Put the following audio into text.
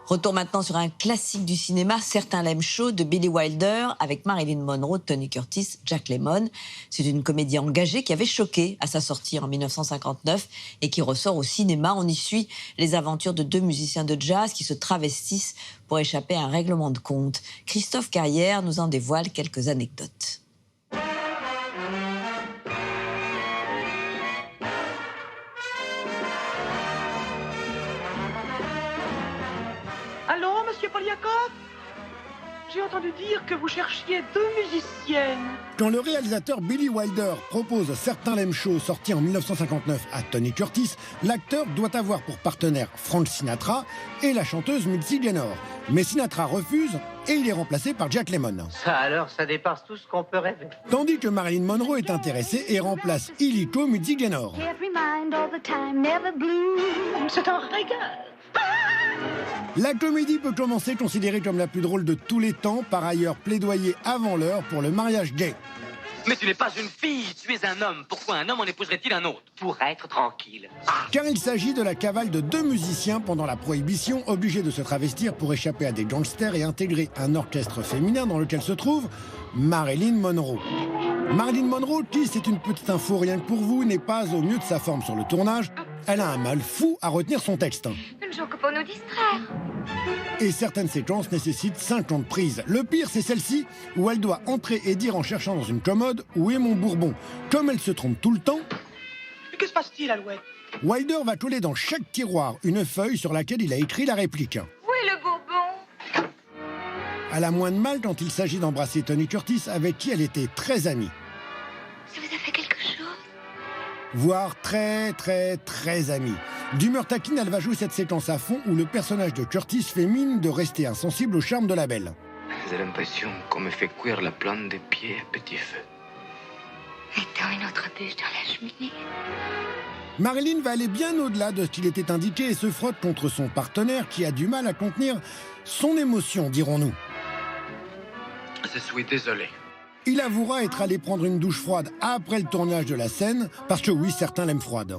Retour maintenant sur un classique du cinéma, Certains l'aiment chaud, de Billy Wilder, avec Marilyn Monroe, Tony Curtis, Jack Lemmon. C'est une comédie engagée qui avait choqué à sa sortie en 1959 et qui ressort au cinéma. On y suit les aventures de deux musiciens de jazz qui se travestissent pour échapper à un règlement de compte. Christophe Carrière nous en dévoile quelques anecdotes. Allô, monsieur Poliakov? J'ai entendu dire que vous cherchiez deux musiciennes. Quand le réalisateur Billy Wilder propose Certains l'aiment chaud, sorti en 1959 à Tony Curtis, l'acteur doit avoir pour partenaire Frank Sinatra et la chanteuse Mitzi Gaynor. Mais Sinatra refuse et il est remplacé par Jack Lemmon. Ça alors, ça dépasse tout ce qu'on peut rêver. Tandis que Marilyn Monroe est intéressée et remplace illico Mitzi Gaynor. C'est un régal. La comédie peut commencer considérée comme la plus drôle de tous les temps, par ailleurs plaidoyer avant l'heure pour le mariage gay. Mais tu n'es pas une fille, tu es un homme. Pourquoi un homme en épouserait-il un autre? Pour être tranquille. Car il s'agit de la cavale de deux musiciens pendant la Prohibition, obligés de se travestir pour échapper à des gangsters et intégrer un orchestre féminin dans lequel se trouve Marilyn Monroe. Marilyn Monroe, qui, c'est une petite info rien que pour vous, n'est pas au mieux de sa forme sur le tournage. Elle a un mal fou à retenir son texte. Une joue que pour nous distraire. Et certaines séquences nécessitent 50 prises. Le pire, c'est celle-ci, où elle doit entrer et dire en cherchant dans une commode « Où est mon bourbon ?» Comme elle se trompe tout le temps, Que se passe-t-il, Alouette? Wilder va coller dans chaque tiroir une feuille sur laquelle il a écrit la réplique. Où est le bourbon? Elle a moins de mal quand il s'agit d'embrasser Tony Curtis, avec qui elle était très amie. Ça vous a fait quelque chose? Voire très amie. D'humeur taquine, elle va jouer cette séquence à fond où le personnage de Curtis fait mine de rester insensible au charme de la belle. J'ai l'impression qu'on me fait cuire la plante des pieds à petit feu. Mettons une autre bûche dans la cheminée. Marilyn va aller bien au-delà de ce qu'il était indiqué et se frotte contre son partenaire qui a du mal à contenir son émotion, dirons-nous. Je suis désolé. Il avouera être allé prendre une douche froide après le tournage de la scène, parce que oui, certains l'aiment froide.